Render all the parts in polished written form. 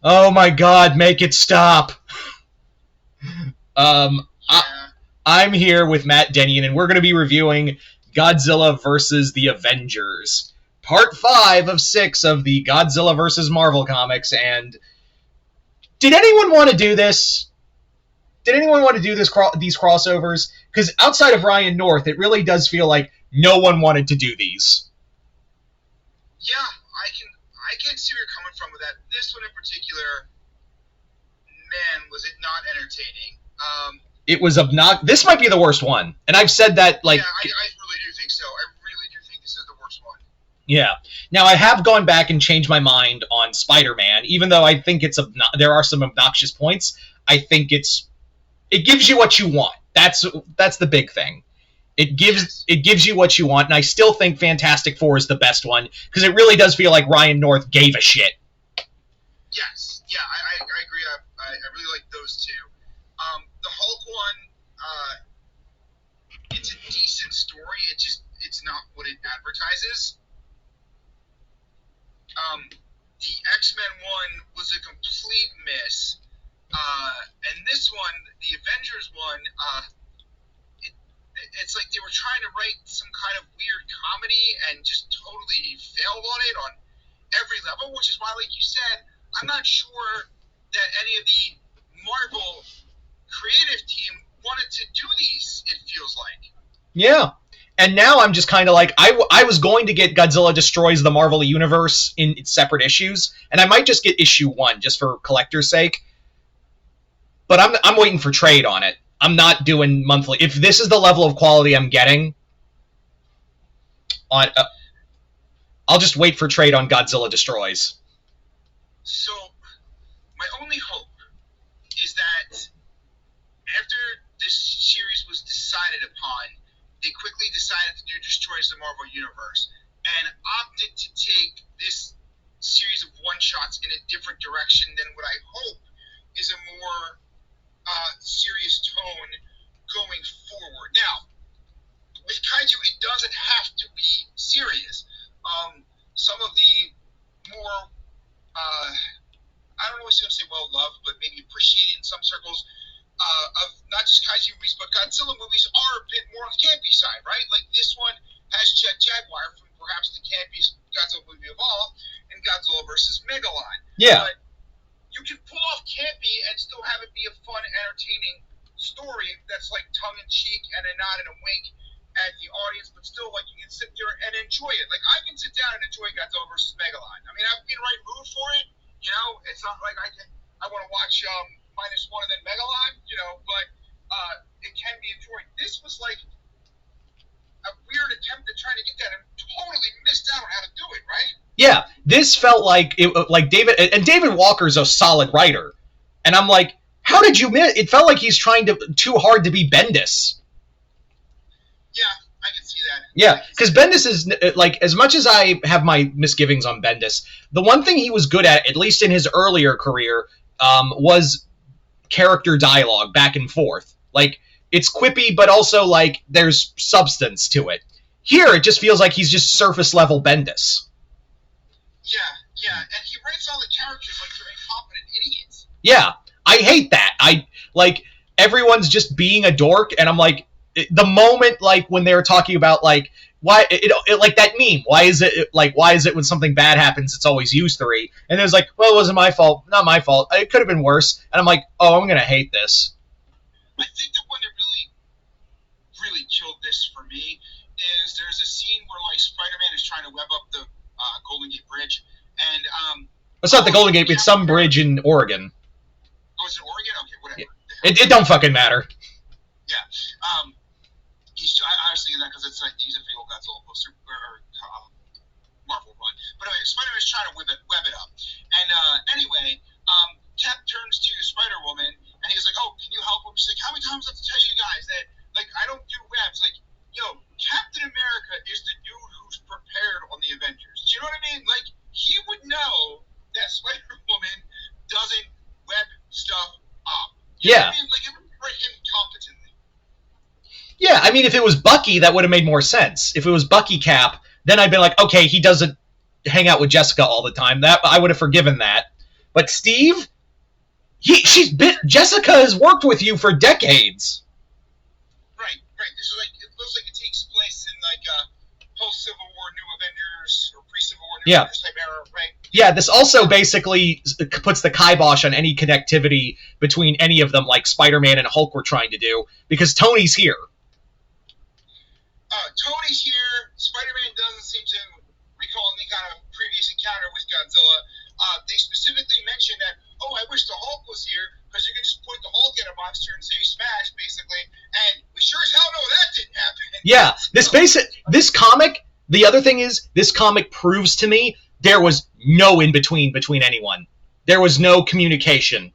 Oh my god, make it stop. Um, I, Yeah. I'm here with Matt Dennion, and we're going to be reviewing Godzilla vs. the Avengers. Part 5 of 6 of the Godzilla vs. Marvel comics, and did anyone want to do this? Did anyone want to do these crossovers? Because outside of Ryan North, it really does feel like no one wanted to do these. Yeah, I can see where you're coming from with that. This one in particular, man, was it not entertaining. It was obnoxious. This might be the worst one, and I've said that like. Yeah, I really do think so. I really do think this is the worst one. Yeah. Now I have gone back and changed my mind on SpiderMan, even though I think there are some obnoxious points. I think it gives you what you want. That's the big thing. It gives you what you want, and I still think Fantastic Four is the best one because it really does feel like Ryan North gave a shit. Yes, yeah, I agree. I really like those two. The Hulk one, it's a decent story. It's not what it advertises. The X-Men one was a complete miss. And this one, the Avengers one, it's like they were trying to write some kind of weird comedy and just totally failed on it on every level, which is why, like you said, I'm not sure that any of the Marvel creative team wanted to do these, it feels like. Yeah. And now I'm just kind of like, I was going to get Godzilla Destroys the Marvel Universe in separate issues, and I might just get issue 1 just for collector's sake. But I'm waiting for trade on it. I'm not doing monthly. If this is the level of quality I'm getting, I'll just wait for trade on Godzilla Destroys. So, my only hope is that after this series was decided upon, they quickly decided to do Destroys the Marvel Universe and opted to take this series of one-shots in a different direction than what I hope is a more serious tone going forward. Now, with kaiju, it doesn't have to be serious. Some of the more, I don't always want to say well-loved, but maybe appreciated in some circles of not just kaiju movies, but Godzilla movies are a bit more on the campy side, right? Like this one has Jaguar from perhaps the campiest Godzilla movie of all, and Godzilla versus Megalon. Yeah. But you can pull off campy and still have it be a fun, entertaining story that's like tongue-in-cheek and a nod and a wink at the audience, but still like you can sit there and enjoy it. Like I can sit down and enjoy Godzilla versus Megalon. I mean, I've been in the right mood for it. You know, it's not like I want to watch -1 and then Megalon. You know, but it can be enjoyed. This was like a weird attempt at trying to get that and totally missed out on how to do it. Right? Yeah, this felt like David Walker's a solid writer, and I'm like, how did you miss? It felt like he's trying too hard to be Bendis. Yeah, I can see that. Yeah, because Bendis is like, as much as I have my misgivings on Bendis, the one thing he was good at least in his earlier career, was character dialogue back and forth. Like it's quippy, but also like there's substance to it. Here, it just feels like he's just surface level Bendis. Yeah, and he writes all the characters like they're incompetent idiots. Yeah, I hate that. I like everyone's just being a dork, and I'm like, the moment like when they were talking about like why it like that meme. Why is it when something bad happens, it's always you three? And it was like, well, it wasn't my fault, not my fault. It could have been worse. And I'm like, oh, I'm gonna hate this. I think the one that really killed this for me is there's a scene where like Spider-Man is trying to web up the Golden Gate Bridge. And it's not the Golden Gate, it's some bridge in Oregon. Oh, it's in Oregon? Okay, whatever. Yeah. It don't fucking matter. Yeah. I was thinking that because it's like he's a big old Godzilla poster or Marvel run. But anyway, Spider-Man's trying to web it up. And anyway, Cap turns to Spider-Woman and he's like, "Oh, can you help him?" She's like, "How many times do I have to tell you guys that like I don't do webs?" Like, yo, Captain America is the dude who's prepared on the Avengers. Do you know what I mean? Like, he would know that Spider-Woman doesn't web stuff up. You know what I mean? Like, it would write him competently. Yeah, I mean, if it was Bucky, that would have made more sense. If it was Bucky Cap, then I'd been like, okay, he doesn't hang out with Jessica all the time. That I would have forgiven that. But Steve, Jessica has worked with you for decades. Right. This is like, it looks like it takes place in like post Civil War New Avengers or pre Civil War New Avengers type era, right? Yeah, this also basically puts the kibosh on any connectivity between any of them, like Spider-Man and Hulk were trying to do, because Tony's here. Tony's here. Spider-Man doesn't seem to recall any kind of previous encounter with Godzilla. They specifically mentioned that, I wish the Hulk was here, because you can just point the Hulk at a monster and say smash, basically, and we sure as hell know that didn't happen. Yeah, this comic, the other thing is, this comic proves to me there was no in-between between anyone. There was no communication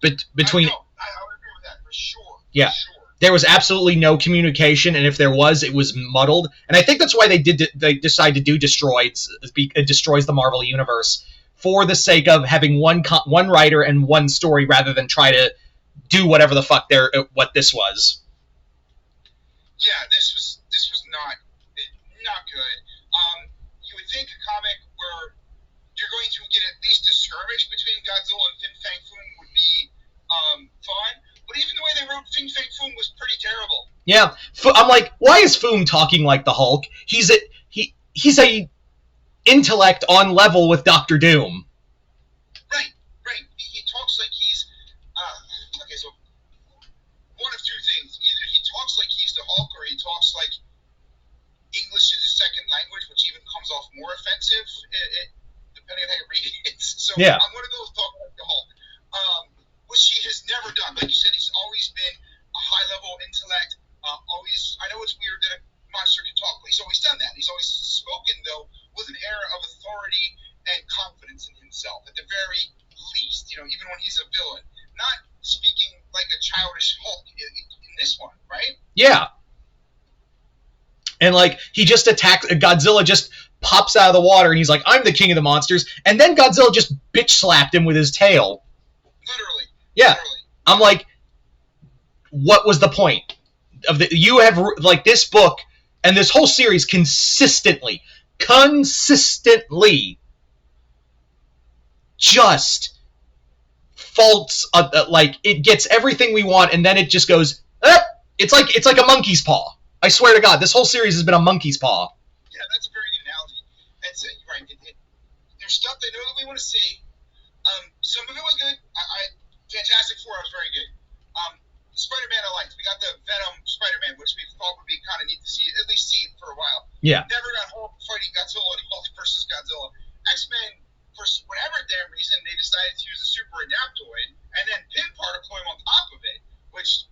between... I would agree with that, for sure. Yeah. For sure. There was absolutely no communication, and if there was, it was muddled. And I think that's why they decided to do Destroys the Marvel Universe, for the sake of having one writer and one story, rather than try to do whatever the fuck what this was. Yeah, this was not good. You would think a comic where you're going to get at least a skirmish between Godzilla and Fangfume would be fun. But even the way they wrote Fangfume was pretty terrible. Yeah, I'm like, why is Fume talking like the Hulk? He's a intellect on level with Dr. Doom. Right. He talks like he's okay. So one of two things: either he talks like he's the Hulk, or he talks like English is a second language, which even comes off more offensive, depending on how you read it. So yeah. I'm gonna go with talking like the Hulk. Which he has never done. Like you said, he's always been a high-level intellect. I know it's weird that a monster can talk, but he's always done that. He's always spoken, though, with an air of authority and confidence in himself, at the very least. Even when he's a villain. Not speaking like a childish Hulk in this one, right? Yeah. And, he just attacks... Godzilla just pops out of the water, and he's like, I'm the king of the monsters. And then Godzilla just bitch-slapped him with his tail. Literally. Yeah, I'm like, what was the point of you have, this book and this whole series consistently just faults, it gets everything we want, and then it just goes, it's like a monkey's paw. I swear to God, this whole series has been a monkey's paw. Yeah, that's a very good analogy. That's it, right. There's stuff they know that we want to see. Some of it was good. Fantastic Four was very good. Spider-Man I liked. We got the Venom Spider-Man, which we thought would be kind of neat to see, at least see it for a while. Yeah. Never got Hulk fighting Godzilla and Hulk versus Godzilla. X-Men, for whatever damn reason, they decided to use a super adaptoid and then pin particle him on top of it, which,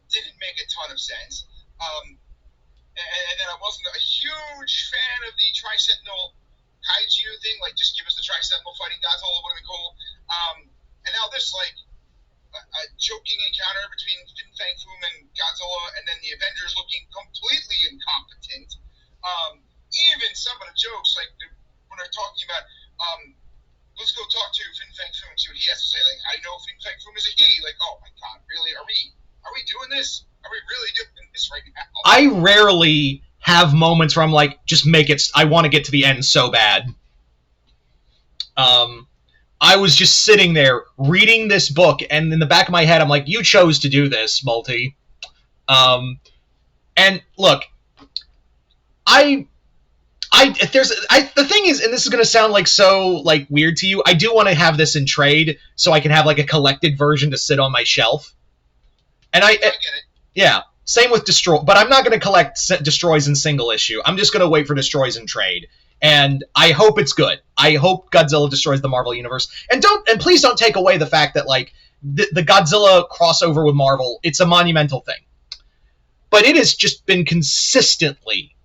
didn't make a ton of sense. And then I wasn't a huge fan of the Tri-Sentinel Kaiju thing, just give us the Tri-Sentinel fighting Godzilla, would have been cool. And now this, a joking encounter between Fangfume and Godzilla, and then the Avengers looking completely incompetent. Even some of the jokes, when they're talking about, let's go talk to Fangfume and see what he has to say. I know Fangfume is a he. Oh my God, really? Are we doing this? Are we really doing this right now? I rarely have moments where I'm like, just make it. I want to get to the end so bad. I was just sitting there reading this book, and in the back of my head, I'm like, you chose to do this, Multi. And look, the thing is, and this is going to sound so weird to you, I do want to have this in trade so I can have a collected version to sit on my shelf. And I get it. Yeah, same with Destroy, but I'm not going to collect Destroys in single issue. I'm just going to wait for Destroys in trade. And I hope it's good. I hope Godzilla destroys the Marvel Universe. And please don't take away the fact that, the Godzilla crossover with Marvel, it's a monumental thing. But it has just been consistently,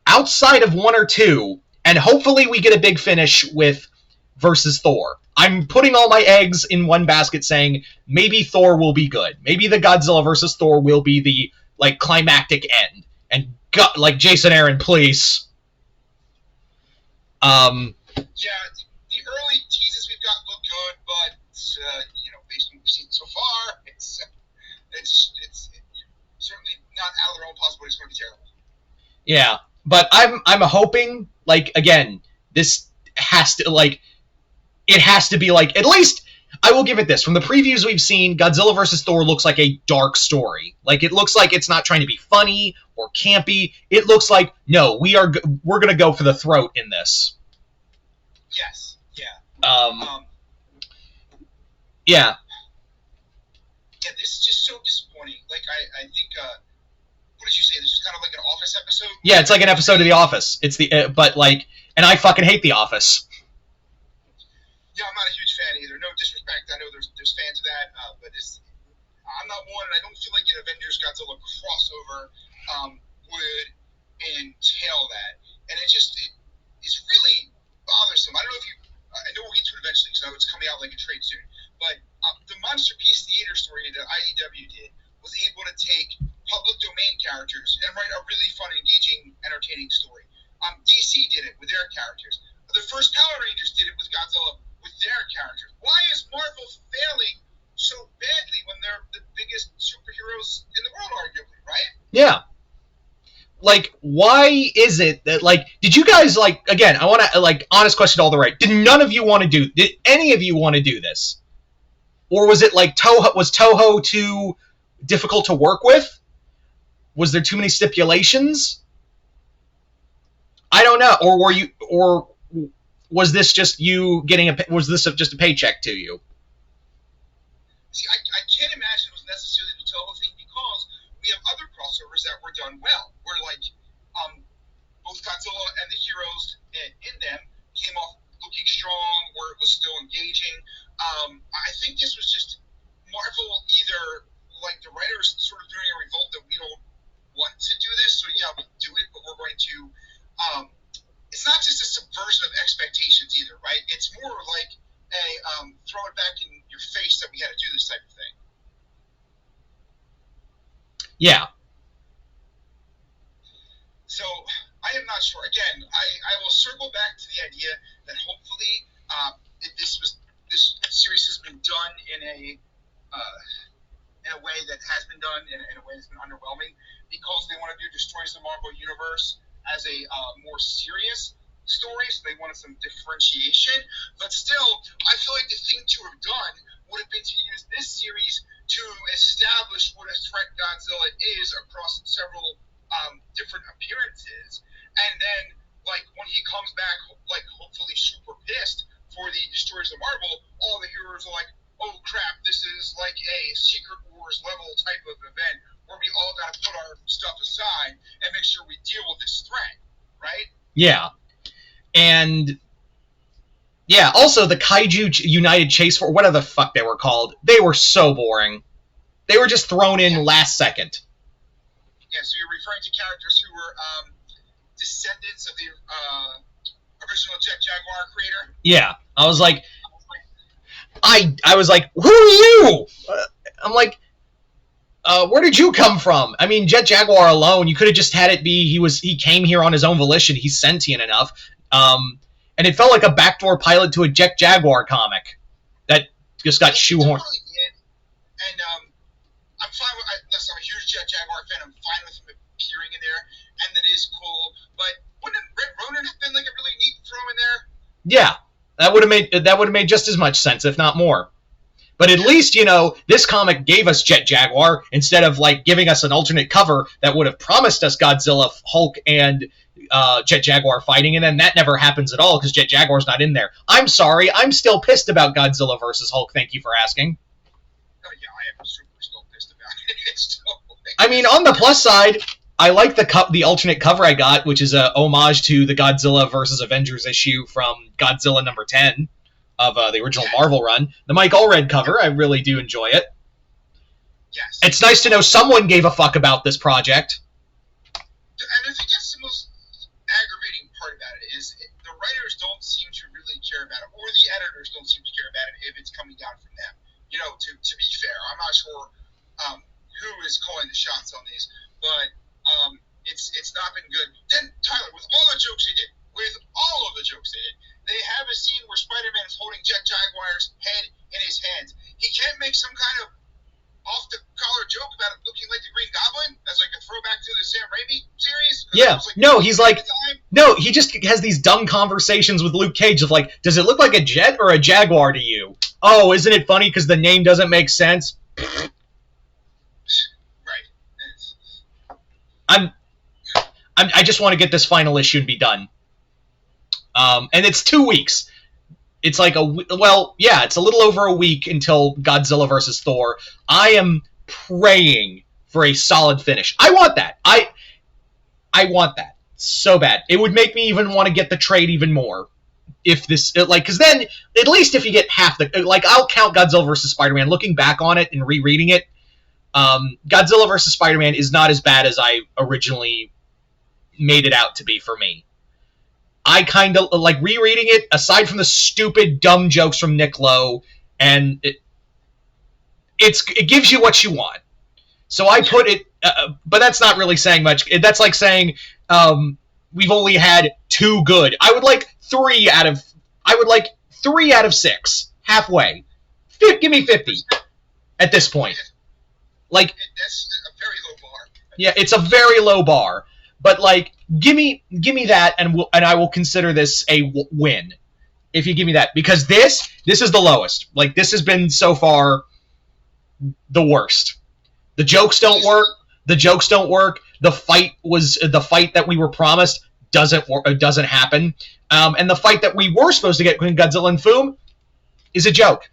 outside of one or two, and hopefully we get a big finish with versus Thor. I'm putting all my eggs in one basket saying, maybe Thor will be good. Maybe the Godzilla versus Thor will be the, climactic end. And, Jason Aaron, please... Yeah, the early teases we've got look good, but based on what we've seen so far, it's certainly not out of the realm of possibility. It's going to be terrible. Yeah, but I'm hoping, again, this has to, it has to be like, at least I will give it this. From the previews we've seen, Godzilla vs. Thor looks like a dark story. Like, it looks like it's not trying to be funny or campy. It looks like, no, we're going to go for the throat in this. Yes. Yeah. Yeah. Yeah, this is just so disappointing. Like, I think, what did you say? This was kind of like an Office episode? Yeah, it's like an episode of The Office. It's the, but like, and I fucking hate The Office. Yeah, I'm not a huge fan either. No disrespect. I know there's fans of that, but I'm not one, and I don't feel like an Avengers Godzilla crossover would entail that. And it's really bothersome. I don't know if I know we'll get to it eventually, because I know it's coming out like a trade soon. But the Monster Piece Theater story that IDW did was able to take public domain characters and write a really fun, engaging, entertaining story. DC did it with their characters. The first Power Rangers did it with Godzilla with their characters. Why is Marvel failing so badly when they're the biggest superheroes in the world, arguably, right? Yeah. Like, why is it that, like, did you guys, like, again, I want to, like, honest question all the right. Did none of you want to did any of you want to do this? Or was it, like, was Toho too difficult to work with? Was there too many stipulations? I don't know. Or was this just you getting was this just a paycheck to you? See, I can't imagine it was necessarily the Toho thing, because we have other crossovers that were done well, where like both Godzilla and the heroes in them came off looking strong, where it was still engaging. I think this was just Marvel either like the writers sort of doing a revolt that we don't want to do this, so yeah, we'll do it, but we're going to. It's not just a subversion of expectations either, right? It's more like a throw it back in your face that we had to do this type of thing. Yeah. So I am not sure. Again, I will circle back to the idea that hopefully this series has been done in a way that has been done in a way that's been underwhelming, because they want to do Destroys the Marvel Universe as a more serious story, so they wanted some differentiation. But still, I feel like the thing to have done would have been to use this series to establish what a threat Godzilla is across several different appearances, and then like when he comes back, like hopefully super pissed for the Destroyers of Marvel, all the heroes are like, oh crap, this is like a Secret Wars level type of event where we all got to put our stuff aside and make sure we deal with this threat, right? Yeah. And yeah, also the Kaiju United Chase Force, whatever the fuck they were called, they were so boring. They were just thrown in last second. Yeah, so you're referring to characters who were descendants of the original Jet Jaguar creator? Yeah. I was like, I was like, who are you? I'm like, where did you come from? I mean, Jet Jaguar alone, you could have just had it be he came here on his own volition. He's sentient enough. And it felt like a backdoor pilot to a Jet Jaguar comic that just got shoehorned. Totally did. And I'm fine with. Listen, I'm a huge Jet Jaguar fan. I'm fine with him appearing in there, and that is cool. But wouldn't Red Ronin have been like a really neat throw in there? Yeah, that would have made just as much sense, if not more. But at least, you know, this comic gave us Jet Jaguar instead of like giving us an alternate cover that would have promised us Godzilla, Hulk, and Jet Jaguar fighting, and then that never happens at all because Jet Jaguar's not in there. I'm sorry, I'm still pissed about Godzilla versus Hulk. Thank you for asking. Oh yeah, I am super still pissed about it. I mean, on the plus side, I like the alternate cover I got, which is a homage to the Godzilla versus Avengers issue from Godzilla number 10 of the original Marvel run. The Mike Allred cover, I really do enjoy it. Yes. It's nice to know someone gave a fuck about this project. And I think that's the most aggravating part about it is the writers don't seem to really care about it, or the editors don't seem to care about it if it's coming down from them. You know, to be fair, I'm not sure who is calling the shots on these, but it's not been good. Then Tyler, with all the jokes they did, they have a scene where SpiderMan is holding Jet Jaguar's head in his hands. He can't make some kind of off-the-collar joke about it looking like the Green Goblin as like a throwback to the Sam Raimi series. Yeah. Like, no, he's like, no, he just has these dumb conversations with Luke Cage of like, does it look like a jet or a Jaguar to you? Oh, isn't it funny because the name doesn't make sense? Right. I just want to get this final issue and be done. And it's 2 weeks. It's like it's a little over a week until Godzilla versus Thor. I am praying for a solid finish. I want that. I want that so bad. It would make me even want to get the trade even more. If this, because then, at least if you get half the, I'll count Godzilla vs. Spider-Man. Looking back on it and rereading it, Godzilla vs. Spider-Man is not as bad as I originally made it out to be for me. I kind of, rereading it, aside from the stupid, dumb jokes from Nick Lowe, and it gives you what you want. So I put it, but that's not really saying much. That's like saying, we've only had 2 good. I would like 3 out of 6. Halfway. Give me 50 at this point. That's a very low bar. Yeah, it's a very low bar. But give me that, and I will consider this a win. If you give me that, because this is the lowest. This has been so far the worst. The jokes don't work. The fight that we were promised doesn't happen. And the fight that we were supposed to get between Godzilla and Fangfume is a joke.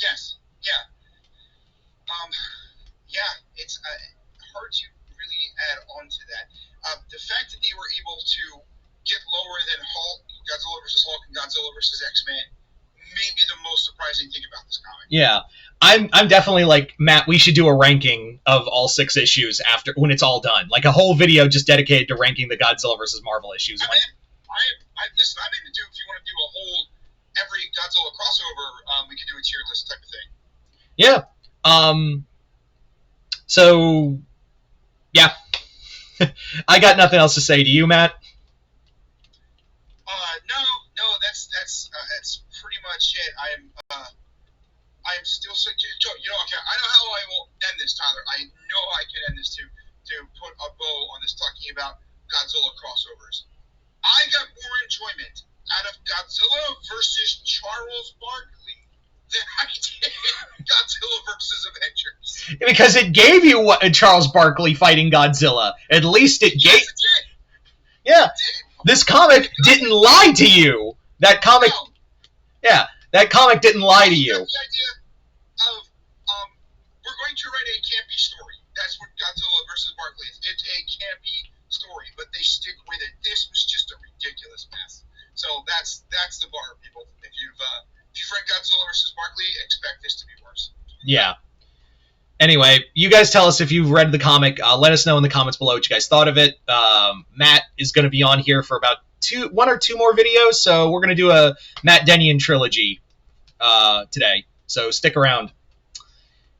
Yes. Yeah. It's hard to really add on to that. The fact that they were able to get lower than Hulk, Godzilla vs. Hulk, and Godzilla vs. X-Men may be the most surprising thing about this comic. Yeah. I'm definitely Matt, we should do a ranking of all 6 issues when it's all done. A whole video just dedicated to ranking the Godzilla vs. Marvel issues. Listen, I'm in to do, if you want to do a whole, every Godzilla crossover, we could do a tier list type of thing. Yeah. So, yeah. I got nothing else to say. Do you, Matt? No, that's pretty much it. I'm still sick. Okay, I know how I will end this, Tyler. I know I can end this to put a bow on this, talking about Godzilla crossovers. I got more enjoyment out of Godzilla versus Charles Barkley than I did Godzilla versus Avengers. Because it gave you Charles Barkley fighting Godzilla. At least it gave. Yes, it did. Yeah. It did. This comic didn't lie to you. That comic. No. Yeah. That comic didn't lie to you. The idea of we're going to write a campy story. That's what Godzilla versus Barkley is. It's a campy story, but they stick with it. This was just a ridiculous mess. So that's the bar, people. If you've read Godzilla versus Barkley, expect this to be worse. Yeah. Anyway, you guys tell us if you've read the comic. Let us know in the comments below what you guys thought of it. Matt is going to be on here for about 1 or 2 more videos, so we're going to do a Matt Dennion trilogy today. So stick around.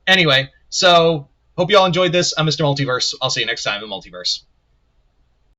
Anyway, so hope you all enjoyed this. I'm Mr. Multiverse. I'll see you next time in the Multiverse.